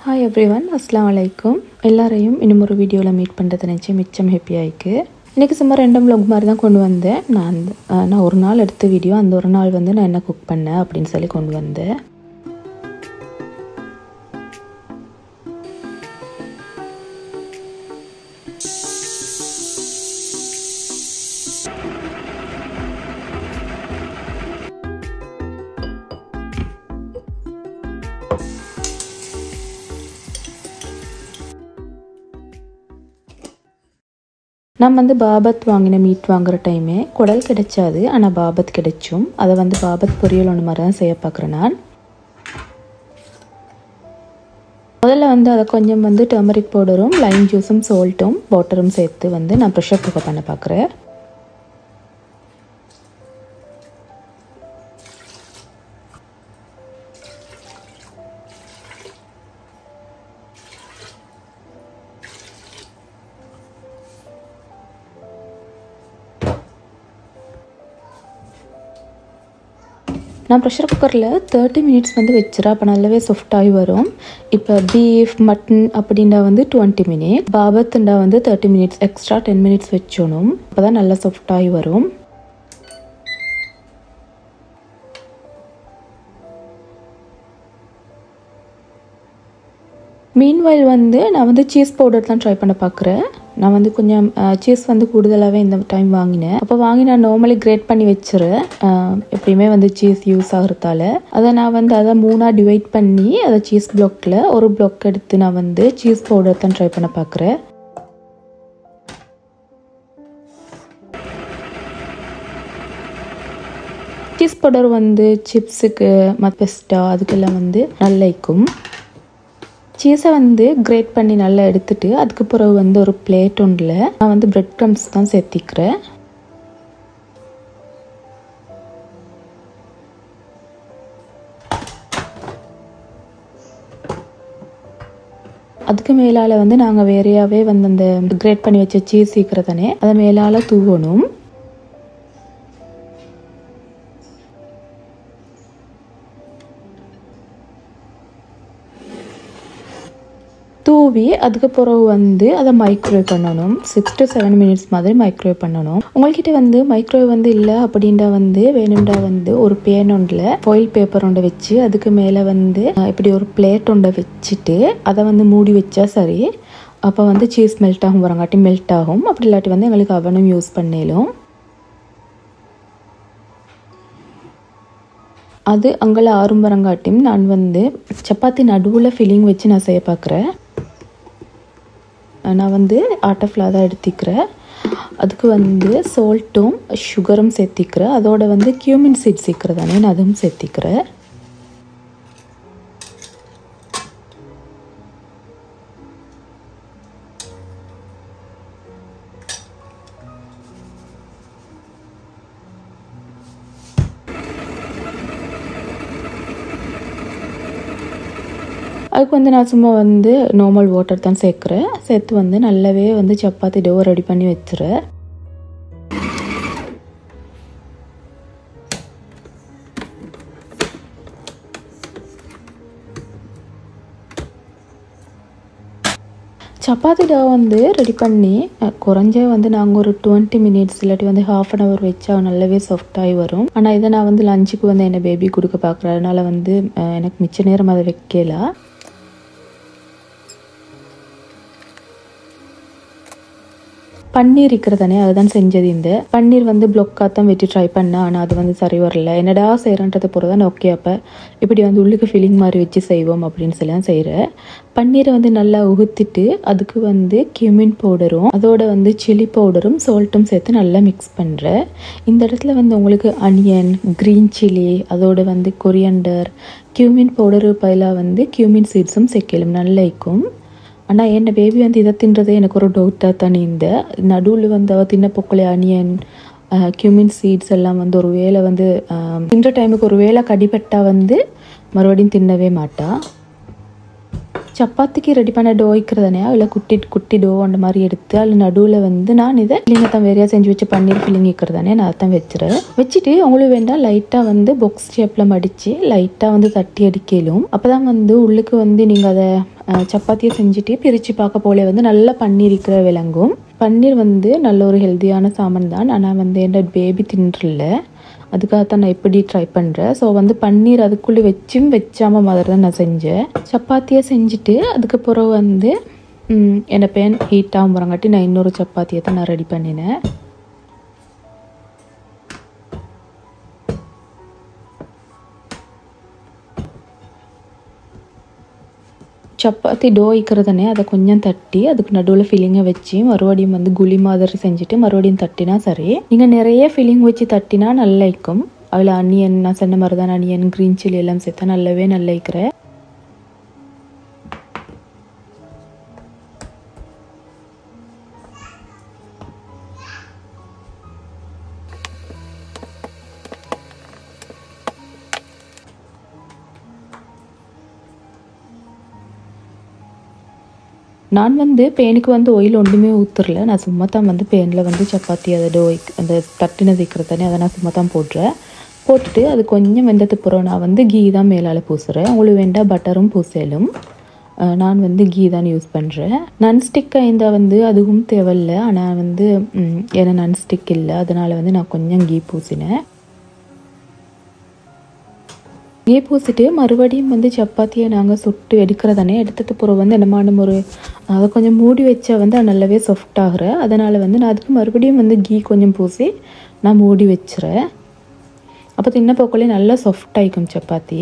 Hi everyone, Assalamu alaikum. எல்லாரையும் இன்னும் ஒரு வீடியோல மீட் பண்றது நினைச்சு மிச்சம் ஹேப்பியா இருக்கு. இன்னைக்கு சும்மா ரெண்டும் vlog மாதிரி தான் கொண்டு வந்தேன். நான் ஒரு நாள் எடுத்த வீடியோ, அந்த ஒரு நாள் வந்து நான் என்ன குக் பண்ணேன் அப்படினு சொல்லி கொண்டு வந்தேன். நான் வந்து பாபத் வாங்கின மீட் வாங்குற டைமே குடல் கிடைச்சாது, ஆனால் பாபத் கிடைச்சும். அதை வந்து பாபத் பொரியல் ஒன்று மாதிரி தான் செய்ய பார்க்குறேன் நான். முதல்ல வந்து அதை கொஞ்சம் வந்து டர்மரிக் பவுடரும் லைம் ஜூஸும் சால்ட்டும் வாட்டரும் சேர்த்து வந்து நான் ப்ரெஷர் குக்கர் பண்ண பார்க்குறேன். நான் ப்ரெஷர் குக்கரில் 30 மினிட்ஸ் வந்து வச்சுறேன். அப்போ நல்லாவே சாஃப்டாகி வரும். இப்போ பீஃப் மட்டன் அப்படின்னா வந்து 20 மினிட்ஸ், பாபத்துண்டா வந்து 30 மினிட்ஸ், எக்ஸ்ட்ரா 10 மினிட்ஸ் வச்சோணும். அப்போ தான் நல்லா சாஃப்டாகி வரும். மீன்வைல் வந்து நான் வந்து சீஸ் பவுடர் தான் ட்ரை பண்ண பார்க்குறேன். நான் வந்து கொஞ்சம் சீஸ் வந்து கூடுதலாகவே இந்த டைம் வாங்கினேன். அப்போ வாங்கி நான் நார்மலி கிரேட் பண்ணி வச்சுறேன். எப்பயுமே வந்து சீஸ் யூஸ் ஆகிறதால அதை நான் வந்து அதை 3ஆக டிவைட் பண்ணி அதை சீஸ் பிளாக்கில் ஒரு பிளாக் எடுத்து நான் வந்து சீஸ் பவுடர் தான் ட்ரை பண்ண பார்க்குறேன். சீஸ் பவுடர் வந்து சிப்ஸுக்கு பெஸ்டா அதுக்கெல்லாம் வந்து நல்லாயிருக்கும். சீஸை வந்து கிரேட் பண்ணி நல்லா எடுத்துட்டு அதுக்கு பிறகு வந்து ஒரு பிளேட் ஒன்றில் நான் வந்து பிரெட் க்ரம்ஸ் தான் சேர்த்திக்கிறேன். அதுக்கு மேலால் வந்து நாங்கள் வேறையாவே வந்து அந்த கிரேட் பண்ணி வச்ச சீஸ் சீக்கிரத்தானே அதை மேலால் தூவணும். தூவி அதுக்கு பிறகு வந்து அதை மைக்ரோவேவ் பண்ணணும். 6 to 7 மினிட்ஸ் மாதிரி மைக்ரோவேவ் பண்ணணும். உங்கள்கிட்ட வந்து மைக்ரோவேவ் வந்து இல்லை அப்படின்டா வந்து வேணும்டா வந்து ஒரு பேன் ஒன்றில் ஃபாயில் பேப்பர் ஒன்றை வச்சு அதுக்கு மேலே வந்து இப்படி ஒரு பிளேட் ஒன்றை வச்சுட்டு அதை வந்து மூடி வச்சா சரி. அப்போ வந்து சீஸ் மெல்ட் ஆகும், வரங்காட்டி மெல்ட் ஆகும். அப்படி இல்லாட்டி வந்து எங்களுக்கு அவனும் யூஸ் பண்ணலும். அது அங்கே ஆரம்பரங்காட்டியும் நான் வந்து சப்பாத்தி நடுவில் ஃபில்லிங் வச்சு நான் செய்ய பார்க்குறேன். நான் வந்து ஆட்டா ஃப்ளார் தான் எடுத்துக்கிறேன். அதுக்கு வந்து சால்ட்டும் சுகரும் சேர்த்திக்கிறேன். அதோட வந்து கியூமின் சீட் சேர்க்குறதானே நான் அதுவும் சேர்த்திக்கிறேன். அதுக்கு வந்து நான் சும்மா வந்து நார்மல் வாட்டர் தான் சேர்க்குறேன். சேர்த்து வந்து நல்லாவே வந்து சப்பாத்தி டோ ரெடி பண்ணி வச்சுறேன். சப்பாத்தி டோ வந்து ரெடி பண்ணி குறைஞ்சே வந்து நாங்கள் ஒரு 20 மினிட்ஸ் இல்லாட்டி வந்து ½ an hour வச்சா நல்லாவே சாஃப்டாகி வரும். ஆனால் இதை நான் வந்து லஞ்சுக்கு வந்து என்ன பேபி கொடுக்க பார்க்குறேன். அதனால வந்து எனக்கு மிச்ச நேரம் அதை வைக்கல. பன்னீர் இருக்கிறதானே அதுதான் செஞ்சது. இந்த பன்னீர் வந்து பிளொக்காக தான் வெட்டி ட்ரை பண்ணேன். ஆனால் அது வந்து சரி வரல. என்னடா செய்கிறன்றதை பொறுத்து தான் ஓகே. அப்போ இப்படி வந்து உள்ளுக்கு ஃபில்லிங் மாதிரி வச்சு செய்வோம் அப்படின்னு சொல்லி தான் செய்கிறேன். பன்னீரை வந்து நல்லா உகுத்திட்டு அதுக்கு வந்து கியூமின் பவுடரும் அதோட வந்து சில்லி பவுடரும் சால்ட்டும் சேர்த்து நல்லா மிக்ஸ் பண்ணுறேன். இந்த இடத்துல வந்து உங்களுக்கு அனியன், க்ரீன் சில்லி, அதோட வந்து கொரியண்டர், கியூமின் பவுடரு பதிலாக வந்து கியூமின் சீட்ஸும் சேர்க்கலாம், நல்லா இருக்கும். ஆனால் என்ன பேபி வந்து இதை தின்றதே எனக்கு ஒரு டவுட்டாக தானே. இந்த நடுவில் வந்து அவள் தின்ன பொக்கலை அனியன், கியூமின் சீட்ஸ் எல்லாம் வந்து ஒரு வேளை வந்து தின்ற டைமுக்கு ஒரு வேளை கடிப்பட்டா வந்து மறுபடியும் தின்னவே மாட்டா. சப்பாத்திக்கு ரெடி பண்ண டோ வைக்கிறதானே அதில் குட்டி குட்டி டோ அந்த மாதிரி எடுத்து அதில் நடுவில் வந்து நான் இதை ஃபில்லிங்கை தான் வேறையாக செஞ்சு வச்சு பன்னீர் ஃபில்லிங் வைக்கிறதானே நான் அதை தான் வச்சுறேன். வச்சுட்டு உங்களுக்கு வேண்டாம் லைட்டாக வந்து பாக்ஸ் ஷேப்பில் மடித்து லைட்டாக வந்து தட்டி அடிக்கலும். அப்போ தான் வந்து உள்ளுக்கு வந்து நீங்கள் அதை சப்பாத்தியை செஞ்சுட்டு பிரித்து பார்க்க போல வந்து நல்லா பன்னீர் இருக்கிற விளங்கும். பன்னீர் வந்து நல்ல ஒரு ஹெல்த்தியான சாமான் தான். ஆனால் வந்து என்னோட பேபி தின்றில்ல, அதுக்காகத்தான் நான் இப்படி ட்ரை பண்ணுறேன். ஸோ வந்து பன்னீர் அதுக்குள்ளே வச்சாமல் மாதிரி தான் நான் செஞ்சேன். சப்பாத்தியை செஞ்சுட்டு அதுக்கப்புறம் வந்து என்னை பேன் ஹீட்டாகும் போகிறங்காட்டி நான் இன்னொரு சப்பாத்தியை தான் நான் ரெடி பண்ணினேன். சப்பாத்தி டோ வைக்கிறதானே அதை கொஞ்சம் தட்டி அதுக்கு நடுவில் ஃபில்லிங்கை வச்சு மறுபடியும் வந்து குழி மாதிரி செஞ்சுட்டு மறுபடியும் தட்டினா சரி. நீங்கள் நிறைய ஃபில்லிங் வச்சு தட்டினா நல்லா இருக்கும். அதில் அனியன், நான் சொன்ன மாதிரி தான் அனியன், க்ரீன் சில்லி எல்லாம் சேர்த்தா நல்லாவே நல்லா இருக்கிறேன். நான் வந்து பேனுக்கு வந்து ஆயில் ஒன்றுமே ஊற்றுறல. நான் சும்மா தான் வந்து பேனில் வந்து சப்பாத்தி அதை டோ அந்த தட்டினது வைக்கிறதானே அதை நான் சும்மா தான் போட்டுட்டு அது கொஞ்சம் வெந்ததுக்கப்புறம் நான் வந்து கீ தான் மேலால் பூசுகிறேன். உங்களுக்கு வேண்டாம் பட்டரும் பூசலும். நான் வந்து கீ தான் யூஸ் பண்ணுறேன். நன்ஸ்டிக் இருந்தால் வந்து அதுவும் தேவையில்லை. ஆனால் வந்து ஏன்னா நன்ஸ்டிக் இல்லை, அதனால் வந்து நான் கொஞ்சம் கீ பூசினேன். கீ பூசிட்டு மறுபடியும் வந்து சப்பாத்தியை நாங்கள் சுட்டு எடுக்கிறதானே எடுத்தது பிறகு வந்து என்னமான ஒரு அதை கொஞ்சம் மூடி வச்சா வந்து அது நல்லாவே சாஃப்ட் ஆகுறேன். அதனால் வந்து நான் அதுக்கு மறுபடியும் வந்து கீ கொஞ்சம் பூசி நான் மூடி வச்சுறேன். அப்போ தின்ன போக்கோலே நல்லா சாஃப்ட் ஆகிக்கும் சப்பாத்தி.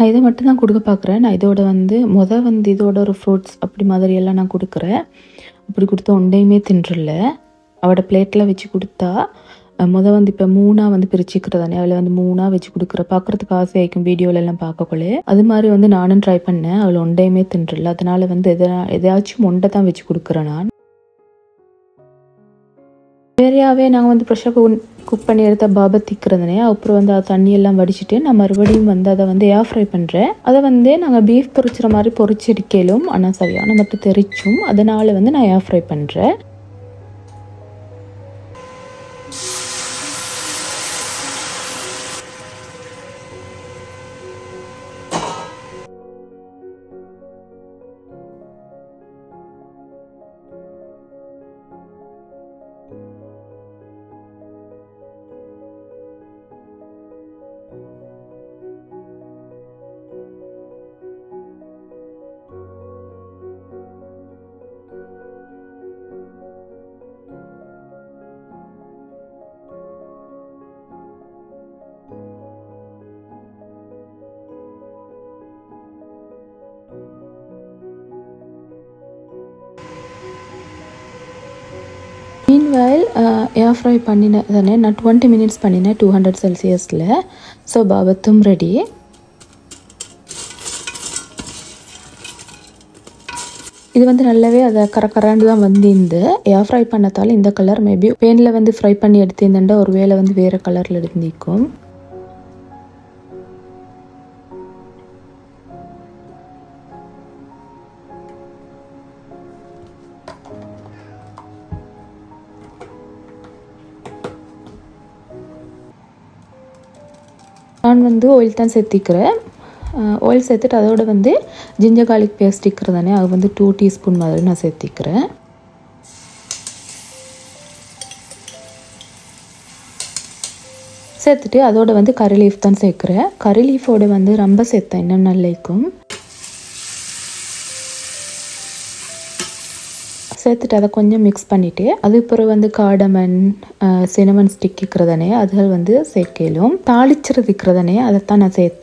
நான் இதை மட்டும் தான் கொடுக்க பார்க்குறேன். நான் இதோட வந்து இதோட ஒரு ஃப்ரூட்ஸ் அப்படி மாதிரியெல்லாம் நான் கொடுக்குறேன். அப்படி கொடுத்தா ஒன்றையுமே தின்றில்ல. அவட பிளேட்டில் வச்சு கொடுத்தா வந்து இப்போ 3 வந்து பிரிச்சுக்கிறதானே அவளை வந்து 3 வச்சு கொடுக்குற பார்க்குறதுக்கு ஆசை ஆகிக்கும் வீடியோலெல்லாம் பார்க்கக்குள்ளே. அது மாதிரி வந்து நானும் ட்ரை பண்ணேன். அவளை ஒன்றையுமே தின்றில்ல. அதனால் வந்து எதாச்சும் ஒன்றை தான் வச்சு கொடுக்குறேன். நான் வேறையாகவே நாங்கள் வந்து ப்ரெஷர் குக் பண்ணி எடுத்த பாபத் திக்கிறதுனே அப்புறம் வந்து அது தண்ணியெல்லாம் வடிச்சிட்டு நான் மறுபடியும் வந்து அதை வந்து ஏர் ஃப்ரை பண்ணுறேன். அதை வந்து நாங்கள் பீஃப் பொரிச்சுற மாதிரி பொரிச்செடுக்கலும், ஆனால் சரியான மட்டும் தெரிச்சும், அதனால் வந்து நான் ஏர் ஃப்ரை பண்ணுறேன். மீன்வைல் ஏர் ஃப்ரை பண்ணினதானே நான் 20 மினிட்ஸ் பண்ணினேன் 200 செல்சியஸில். ஸோ பாபத்தும் ரெடி. இது வந்து நல்லாவே அதை கரக்கராண்டு தான் வந்து இந்த ஏர் ஃப்ரை பண்ணத்தால் இந்த கலர் மேபி பேனில் வந்து ஃப்ரை பண்ணி எடுத்திருந்தா ஒரு வேளை வந்து வேறு கலரில் எடுத்திருக்கும். நான் வந்து ஆயில் தான் சேர்த்திக்கிறேன். ஆயில் சேர்த்துட்டு அதோட வந்து ஜிஞ்சர் கார்லிக் பேஸ்ட் இருக்கிறதானே அது வந்து 2 டீஸ்பூன் மாதிரி நான் சேர்த்திக்கிறேன். சேர்த்துட்டு அதோட வந்து கறி லீஃப் தான் சேர்க்குறேன். கறி லீஃபோட வந்து ரொம்ப சேர்த்தேன் இன்னும் நல்லா இருக்கும். சேர்த்துட்டு அதை கொஞ்சம் மிக்ஸ் பண்ணிவிட்டு அதுக்கப்புறம் வந்து காடமன் சினமன் ஸ்டிக் இருக்கிறதானே அதுகள் வந்து சேர்க்கலும் தாளிச்சுறது இருக்கிறதானே அதைத்தான் நான் சேர்த்தேன்.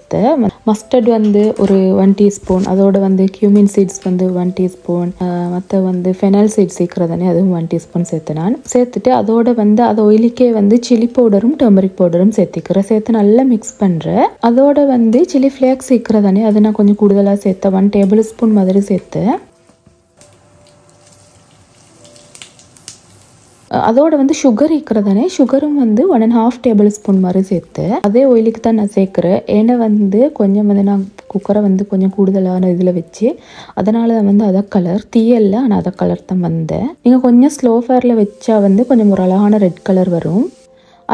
மஸ்டர்ட் வந்து ஒரு 1 டீஸ்பூன், அதோட வந்து கியூமின் சீட்ஸ் வந்து 1 டீஸ்பூன், மற்ற வந்து ஃபெனல் சீட்ஸ் இருக்கிறதானே அதுவும் 1 டீஸ்பூன் சேர்த்து நான் சேர்த்துட்டு அதோட வந்து அது ஆயிலுக்கே வந்து சில்லி பவுடரும் டர்மரிக் பவுடரும் சேர்த்துக்கிறேன். சேர்த்து நல்லா மிக்ஸ் பண்ணுறேன். அதோட வந்து சில்லி ஃப்ளேக்ஸ் இருக்கிறதானே அது நான் கொஞ்சம் கூடுதலாக சேர்த்தேன், 1 டேபிள் ஸ்பூன் மாதிரி சேர்த்தேன். அதோட வந்து சுகர் இருக்கிறதானே சுகரும் வந்து 1.5 டேபிள் ஸ்பூன் மாதிரி சேர்த்து அதே ஆயிலுக்கு தான் நான் சேர்க்குறேன். ஏன்னா வந்து கொஞ்சம் வந்து நான் குக்கரை வந்து கொஞ்சம் கூடுதலான இதில் வச்சு அதனால தான் வந்து அதை கலர் தீயல்ல ஆனால் அதை கலர் தான் வந்தேன். நீங்கள் கொஞ்சம் ஸ்லோ ஃபயரில் வச்சா வந்து கொஞ்சம் ஒரு அழகான ரெட் கலர் வரும்.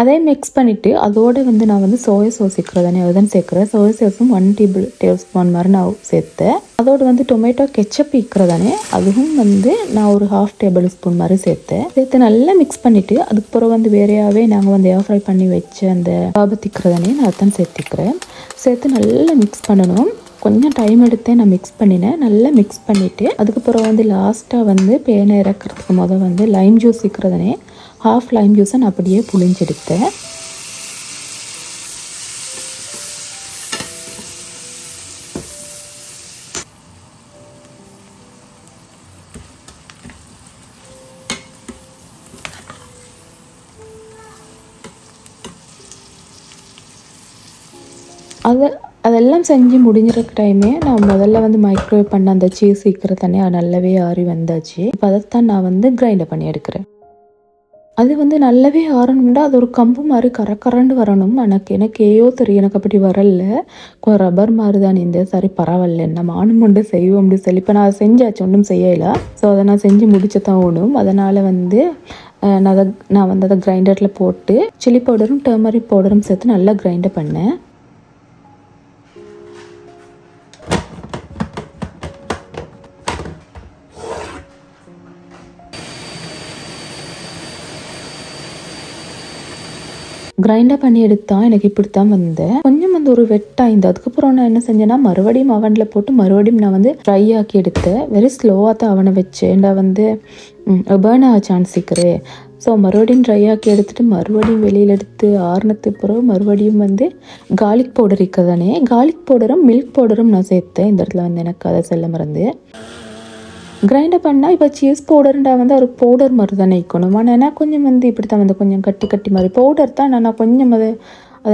அதே மிக்ஸ் பண்ணிவிட்டு அதோடு வந்து நான் வந்து சோயா சாஸ் இருக்கிறதானே அதுதான் சேர்க்குறேன். சோயா சாஸும் 1 டேபிள் ஸ்பூன் மாதிரி நான் சேர்த்தேன். அதோடு வந்து டொமேட்டோ கெச்சப் இருக்கிறதானே அதுவும் வந்து நான் ஒரு 1/2 டேபிள் ஸ்பூன் மாதிரி சேர்த்து நல்லா மிக்ஸ் பண்ணிவிட்டு அதுக்கப்புறம் வந்து வேறையாகவே நாங்கள் வந்து ஏர் ஃப்ரை பண்ணி வச்ச அந்த பாபத் இருக்கிறதானே நான் அதான் சேர்த்துக்கிறேன். சேர்த்து நல்லா மிக்ஸ் பண்ணணும். கொஞ்சம் டைம் எடுத்தே நான் மிக்ஸ் பண்ணினேன். நல்லா மிக்ஸ் பண்ணிவிட்டு அதுக்கப்புறம் வந்து லாஸ்ட்டாக வந்து பேனை இறக்கிறதுக்கு வந்து லைம் ஜூஸ் இருக்கிறதானே 1/2 லைம் ஜூஸை நான் அப்படியே புளிஞ்செடுத்தேன். அதெல்லாம் செஞ்சு முடிஞ்சிருக்க டைமே நான் முதல்ல வந்து மைக்ரோவேவ் பண்ண அந்த சீஸ் சீக்கிரத்தானே நல்லாவே ஆறி வந்தாச்சு. இப்போ அதைத்தான் நான் வந்து கிரைண்டர் பண்ணி எடுக்கிறேன். அது வந்து நல்லாவே ஆறணும்னா அது ஒரு கம்பு மாதிரி கரக்கரண்டு வரணும். எனக்கு ஏயோ தெரியும், எனக்கு அப்படி வரல, ரப்பர் மாதிரி தான் இந்த சரி பரவாயில்ல நம்ம ஆணுமுண்டு செய்வோம் அப்படி சொல்லி இப்போ நான் செஞ்சாச்சு, ஒன்றும் செய்யலை. ஸோ அதை நான் செஞ்சு முடிச்சதான் ஓடும். அதனால் வந்து நான் வந்து அதை கிரைண்டரில் போட்டு சில்லி பவுடரும் டர்மரிக் பவுடரும் சேர்த்து நல்லா கிரைண்டர் பண்ணேன். கிரைண்டர் பண்ணி எடுத்தா எனக்கு இப்படித்தான் வந்தேன். கொஞ்சம் வந்து ஒரு வெட்டாய்ந்து. அதுக்கப்புறம் நான் என்ன செஞ்சேன்னா மறுபடியும் அவனில் போட்டு மறுபடியும் நான் வந்து ட்ரை ஆக்கி எடுத்தேன். வெரி ஸ்லோவாக தான் அவனை வச்சேன். நான் வந்து பேர்ன் ஆக சான்ஸ் இருக்கிறேன். ஸோ மறுபடியும் ட்ரை ஆக்கி எடுத்துட்டு மறுபடியும் வெளியில் எடுத்து ஆறுனத்துக்கு பிறகு மறுபடியும் வந்து கார்லிக் பவுடர் இருக்கிறதானே கார்லிக் பவுடரும் மில்க் பவுடரும் நான் சேர்த்தேன். இந்த இடத்துல வந்து எனக்கு அதை செல்ல மறந்து கிரைண்டர் பண்ணால் இப்போ சீஸ் பவுடர்ண்டா வந்து ஒரு பவுடர் மாதிரி தானே இருக்கணும். ஆனால் கொஞ்சம் வந்து இப்படி தான் வந்து கொஞ்சம் கட்டி மாதிரி பவுடர் தான். நான் கொஞ்சம் அது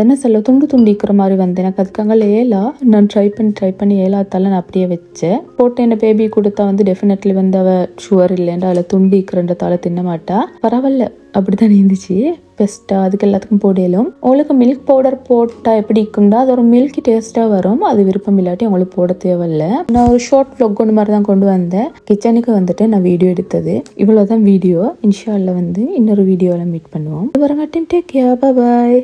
என்ன சொல்ல துண்டிக்கிற மாதிரி வந்து எனக்கு அதுக்காக ஏலா நான் ட்ரை பண்ணி ஏலாத்தால நான் அப்படியே வச்சேன். போட்டு என்ன பேபி கொடுத்தா வந்து டெஃபினெட்லி வந்து அவள் ஷுகர் இல்லைண்டா அதில் துண்டிக்கிறன்றதால தின்ன மாட்டா. பரவாயில்ல அப்படித்தான் இருந்துச்சு. பெஸ்ட்டாக அதுக்கு எல்லாத்துக்கும் போடலும். உங்களுக்கு மில்க் பவுடர் போட்டால் எப்படி இருக்கும்டா அது ஒரு மில்கி டேஸ்ட்டாக வரும். அது விருப்பம் இல்லாட்டி அவங்களுக்கு போட தேவையில்லை. நான் ஒரு ஷார்ட் vlog ஒன்று மாதிரி தான் கொண்டு வந்தேன். கிச்சனுக்கு வந்துட்டு நான் வீடியோ எடுத்தது இவ்வளோதான் வீடியோ. இன்ஷா அல்லாஹ் வந்து இன்னொரு வீடியோவில் மீட் பண்ணுவோம். வரங்காட்டியும் டேக் கேர், பை பாய்.